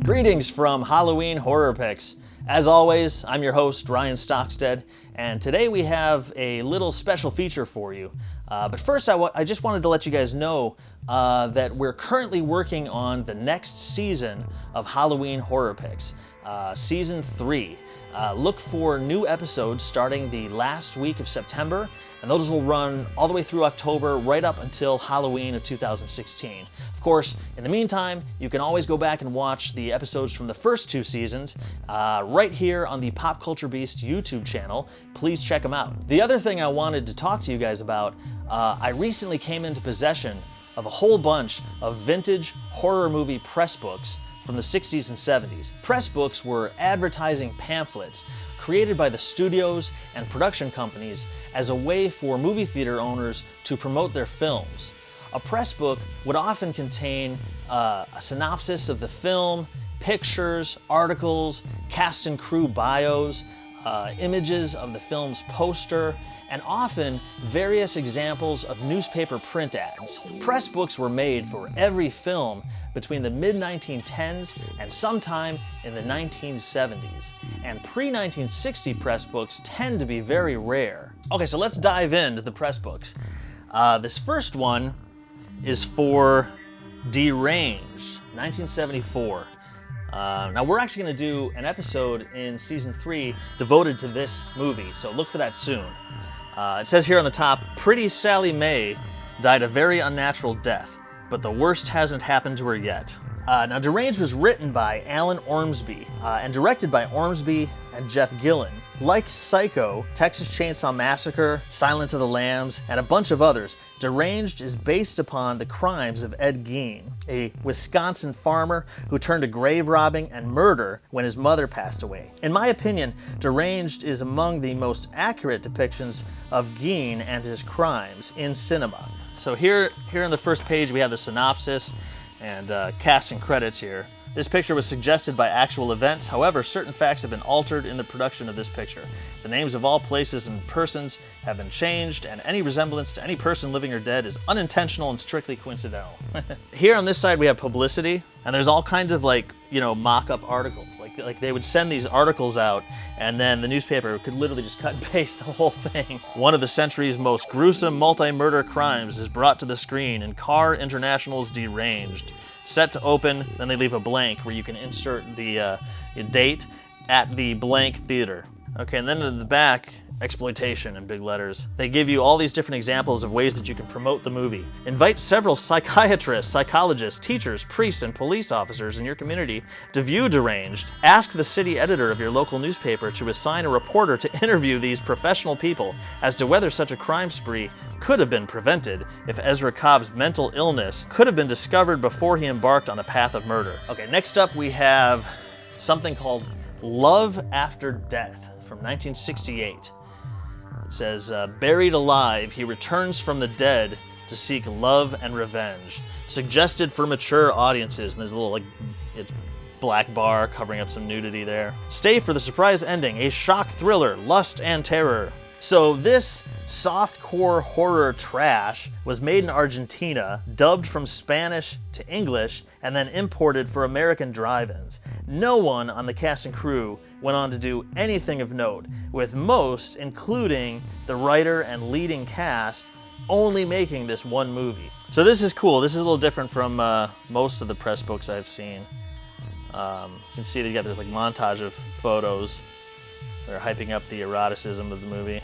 Greetings from Halloween Horror Picks. As always, I'm your host, Ryan Stockstad, and today we have a little special feature for you. But first, I just wanted to let you guys know that we're currently working on the next season of Halloween Horror Picks, Season 3. Look for new episodes starting the last week of September, and those will run all the way through October, right up until Halloween of 2016. Of course, in the meantime, you can always go back and watch the episodes from the first two seasons right here on the Pop Culture Beast YouTube channel. Please check them out. The other thing I wanted to talk to you guys about, I recently came into possession of a whole bunch of vintage horror movie press books from the 60s and 70s. Press books were advertising pamphlets created by the studios and production companies as a way for movie theater owners to promote their films. A press book would often contain a synopsis of the film, pictures, articles, cast and crew bios, images of the film's poster, and often various examples of newspaper print ads. Press books were made for every film between the mid-1910s and sometime in the 1970s. And pre-1960 press books tend to be very rare. Okay, so let's dive into the press books. This first one is for Deranged, 1974. Now we're actually going to do an episode in Season 3 devoted to this movie, so look for that soon. It says here on the top, Pretty Sally Mae died a very unnatural death, but the worst hasn't happened to her yet. Now Deranged was written by Alan Ormsby and directed by Ormsby and Jeff Gillen. Like Psycho, Texas Chainsaw Massacre, Silence of the Lambs, and a bunch of others, Deranged is based upon the crimes of Ed Gein, a Wisconsin farmer who turned to grave robbing and murder when his mother passed away. In my opinion, Deranged is among the most accurate depictions of Gein and his crimes in cinema. So here on the first page we have the synopsis and cast and credits here. This picture was suggested by actual events, however, certain facts have been altered in the production of this picture. The names of all places and persons have been changed, and any resemblance to any person living or dead is unintentional and strictly coincidental. Here on this side we have publicity, and there's all kinds of mock-up articles. Like they would send these articles out, and then the newspaper could literally just cut and paste the whole thing. One of the century's most gruesome multi-murder crimes is brought to the screen in Car International's Deranged. Set to open, then they leave a blank where you can insert the date at the blank theater. Okay, and then in the back, Exploitation in big letters. They give you all these different examples of ways that you can promote the movie. Invite several psychiatrists, psychologists, teachers, priests, and police officers in your community to view Deranged. Ask the city editor of your local newspaper to assign a reporter to interview these professional people as to whether such a crime spree could have been prevented if Ezra Cobb's mental illness could have been discovered before he embarked on a path of murder. Okay, next up we have something called Love After Death from 1968. It says, buried alive, he returns from the dead to seek love and revenge. Suggested for mature audiences. And there's a little, it's black bar covering up some nudity there. Stay for the surprise ending, a shock thriller, lust and terror. So this softcore horror trash was made in Argentina, dubbed from Spanish to English, and then imported for American drive-ins. No one on the cast and crew went on to do anything of note, with most, including the writer and leading cast, only making this one movie. So this is cool. This is a little different from most of the press books I've seen. You can see that you got this montage of photos that are hyping up the eroticism of the movie.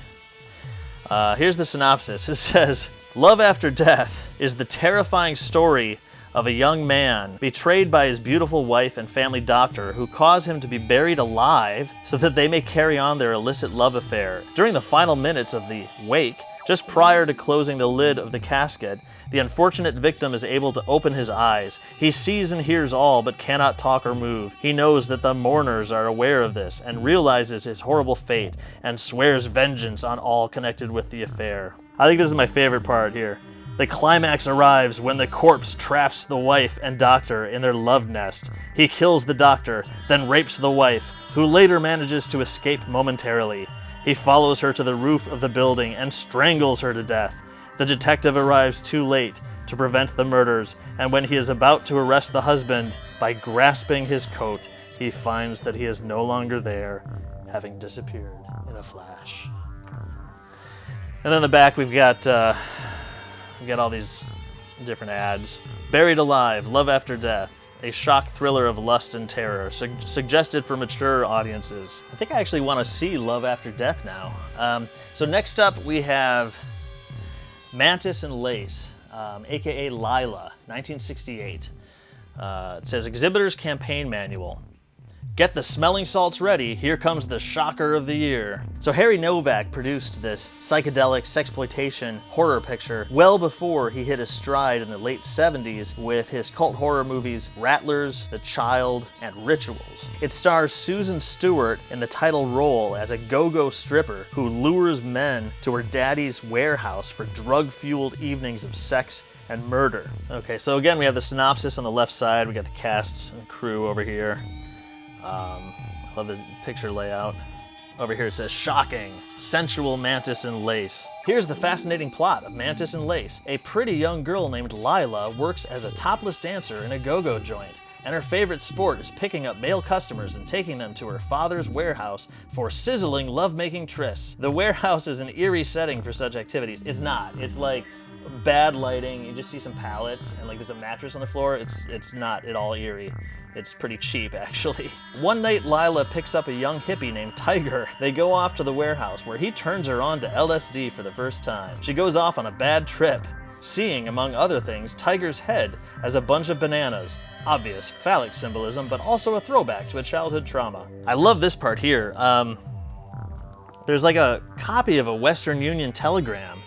Here's the synopsis. It says, Love After Death is the terrifying story of a young man betrayed by his beautiful wife and family doctor who cause him to be buried alive so that they may carry on their illicit love affair. During the final minutes of the wake, just prior to closing the lid of the casket, the unfortunate victim is able to open his eyes. He sees and hears all but cannot talk or move. He knows that the mourners are aware of this and realizes his horrible fate and swears vengeance on all connected with the affair. I think this is my favorite part here. The climax arrives when the corpse traps the wife and doctor in their love nest. He kills the doctor, then rapes the wife, who later manages to escape momentarily. He follows her to the roof of the building and strangles her to death. The detective arrives too late to prevent the murders, and when he is about to arrest the husband, by grasping his coat, he finds that he is no longer there, having disappeared in a flash. And then in the back we've got all these different ads. Buried Alive, Love After Death, a shock thriller of lust and terror, suggested for mature audiences. I think I actually want to see Love After Death now. So next up we have Mantis and Lace, aka Lila, 1968. It says, Exhibitor's Campaign Manual. Get the smelling salts ready, here comes the shocker of the year. So Harry Novak produced this psychedelic sexploitation horror picture well before he hit his stride in the late 70s with his cult horror movies Rattlers, The Child, and Rituals. It stars Susan Stewart in the title role as a go-go stripper who lures men to her daddy's warehouse for drug-fueled evenings of sex and murder. Okay, so again we have the synopsis on the left side, we got the cast and crew over here. I love the picture layout. Over here it says, shocking, sensual Mantis and Lace. Here's the fascinating plot of Mantis and Lace. A pretty young girl named Lila works as a topless dancer in a go-go joint, and her favorite sport is picking up male customers and taking them to her father's warehouse for sizzling lovemaking trysts. The warehouse is an eerie setting for such activities. It's not. It's like bad lighting. You just see some pallets and like there's a mattress on the floor. It's not at all eerie. It's pretty cheap, actually. One night, Lila picks up a young hippie named Tiger. They go off to the warehouse, where he turns her on to LSD for the first time. She goes off on a bad trip, seeing, among other things, Tiger's head as a bunch of bananas. Obvious phallic symbolism, but also a throwback to a childhood trauma. I love this part here. There's like a copy of a Western Union telegram,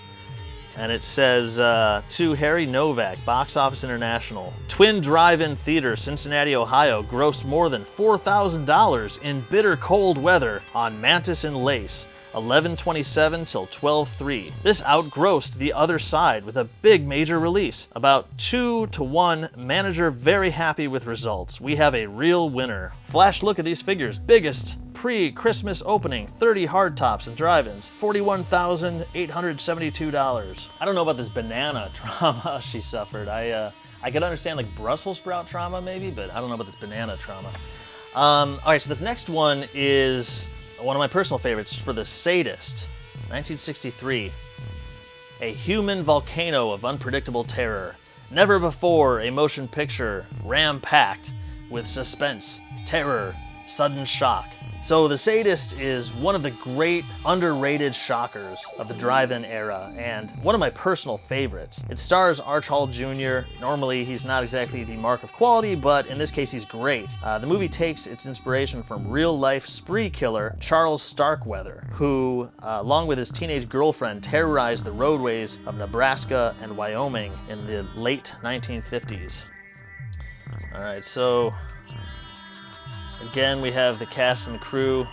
and it says, to Harry Novak, Box Office International. Twin Drive-In Theater, Cincinnati, Ohio, grossed more than $4,000 in bitter cold weather on Mantis and Lace, 11/27 till 12/3. This outgrossed The Other Side with a big major release. About 2-1, manager very happy with results. We have a real winner. Flash look at these figures. Biggest pre-Christmas opening, 30 hardtops and drive-ins, $41,872. I don't know about this banana trauma she suffered. I could understand like Brussels sprout trauma maybe, but I don't know about this banana trauma. All right, so this next one is one of my personal favorites for The Sadist, 1963. A human volcano of unpredictable terror. Never before a motion picture ram-packed with suspense, terror, sudden shock. So The Sadist is one of the great underrated shockers of the drive-in era and one of my personal favorites. It stars Arch Hall Jr. Normally he's not exactly the mark of quality, but in this case he's great. The movie takes its inspiration from real-life spree killer Charles Starkweather, who, along with his teenage girlfriend, terrorized the roadways of Nebraska and Wyoming in the late 1950s. All right, so again, we have the cast and the crew.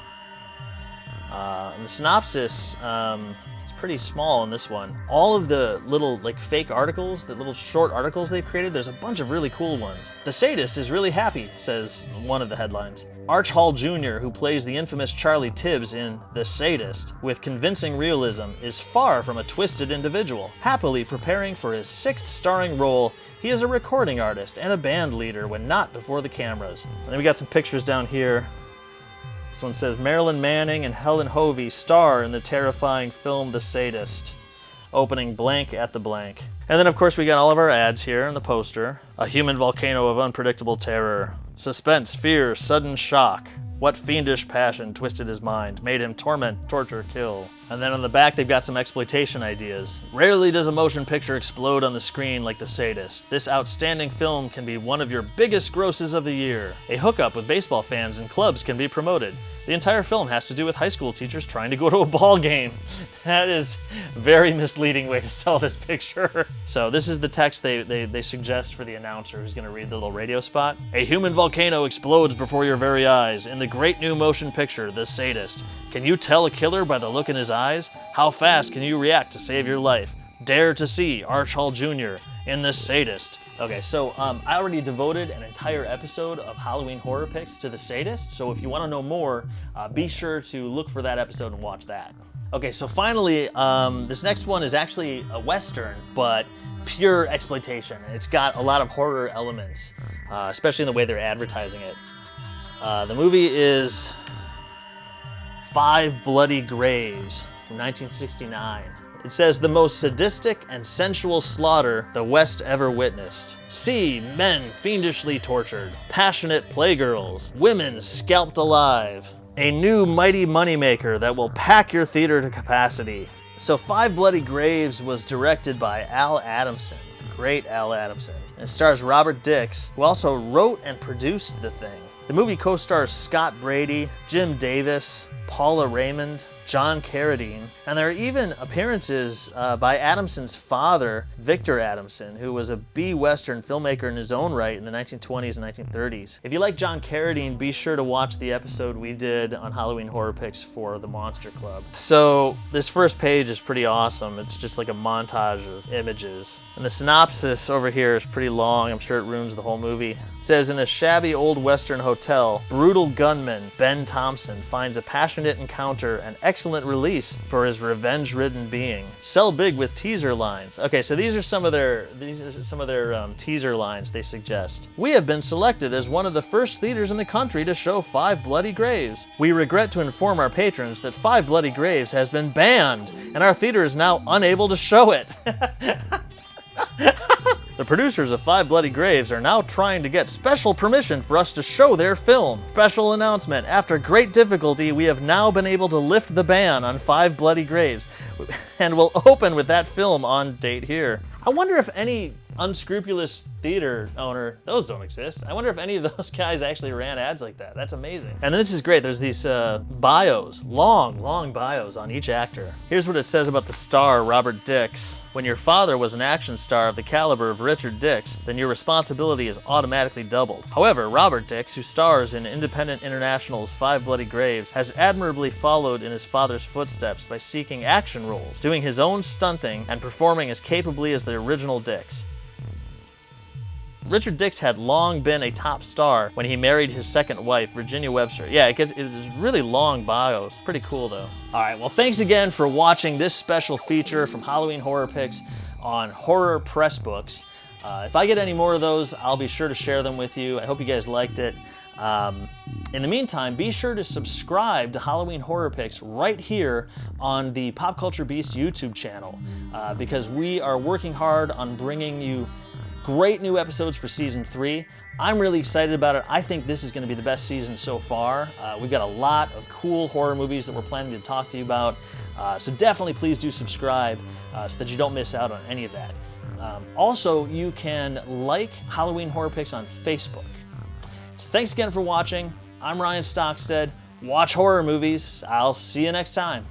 And the synopsis, it's pretty small in this one. All of the little like fake articles, the little short articles they've created, there's a bunch of really cool ones. The Sadist is really happy, says one of the headlines. Arch Hall Jr., who plays the infamous Charlie Tibbs in The Sadist, with convincing realism, is far from a twisted individual. Happily preparing for his 6th starring role, he is a recording artist and a band leader when not before the cameras. And then we got some pictures down here. This one says, Marilyn Manning and Helen Hovey star in the terrifying film The Sadist, opening blank at the blank. And then of course we got all of our ads here in the poster. A human volcano of unpredictable terror. Suspense, fear, sudden shock. What fiendish passion twisted his mind, made him torment, torture, kill. And then on the back they've got some exploitation ideas. Rarely does a motion picture explode on the screen like The Sadist. This outstanding film can be one of your biggest grosses of the year. A hookup with baseball fans and clubs can be promoted. The entire film has to do with high school teachers trying to go to a ball game. That is a very misleading way to sell this picture. So this is the text they suggest for the announcer who's going to read the little radio spot. A human volcano explodes before your very eyes in the great new motion picture, The Sadist. Can you tell a killer by the look in his eyes? How fast can you react to save your life? Dare to see Arch Hall Jr. in The Sadist. Okay, so I already devoted an entire episode of Halloween horror picks to The Sadist, so if you want to know more, be sure to look for that episode and watch that. Okay, so finally, this next one is actually a Western, but pure exploitation. It's got a lot of horror elements, especially in the way they're advertising it. The movie is Five Bloody Graves from 1969. It says, the most sadistic and sensual slaughter the West ever witnessed. See men fiendishly tortured, passionate playgirls, women scalped alive. A new mighty moneymaker that will pack your theater to capacity. So Five Bloody Graves was directed by Al Adamson, the great Al Adamson. And it stars Robert Dix, who also wrote and produced the thing. The movie co-stars Scott Brady, Jim Davis, Paula Raymond, John Carradine, and there are even appearances by Adamson's father, Victor Adamson, who was a B-Western filmmaker in his own right in the 1920s and 1930s. If you like John Carradine, be sure to watch the episode we did on Halloween Horror Picks for the Monster Club. So this first page is pretty awesome. It's just like a montage of images. And the synopsis over here is pretty long. I'm sure it ruins the whole movie. It says, in a shabby old Western hotel, brutal gunman Ben Thompson finds a passionate encounter and excellent release for his revenge-ridden being. Sell big with teaser lines. Okay, so these are some of their teaser lines they suggest. We have been selected as one of the first theaters in the country to show Five Bloody Graves. We regret to inform our patrons that Five Bloody Graves has been banned, and our theater is now unable to show it. The producers of Five Bloody Graves are now trying to get special permission for us to show their film. Special announcement, after great difficulty, we have now been able to lift the ban on Five Bloody Graves, and will open with that film on date here. I wonder if any unscrupulous theater owner, those don't exist. I wonder if any of those guys actually ran ads like that. That's amazing. And this is great. There's these bios, long bios on each actor. Here's what it says about the star, Robert Dix. When your father was an action star of the caliber of Richard Dix, then your responsibility is automatically doubled. However, Robert Dix, who stars in Independent International's Five Bloody Graves, has admirably followed in his father's footsteps by seeking action roles, doing his own stunting, and performing as capably as the original Dix. Richard Dix had long been a top star when he married his second wife, Virginia Webster. Yeah, it's really long bios. Pretty cool, though. All right, well, thanks again for watching this special feature from Halloween Horror Picks on horror press books. If I get any more of those, I'll be sure to share them with you. I hope you guys liked it. In the meantime, be sure to subscribe to Halloween Horror Picks right here on the Pop Culture Beast YouTube channel, because we are working hard on bringing you great new episodes for season 3. I'm really excited about it. I think this is going to be the best season so far. We've got a lot of cool horror movies that we're planning to talk to you about. So definitely please do subscribe so that you don't miss out on any of that. Also, you can like Halloween Horror Picks on Facebook. So thanks again for watching. I'm Ryan Stockstad. Watch horror movies. I'll see you next time.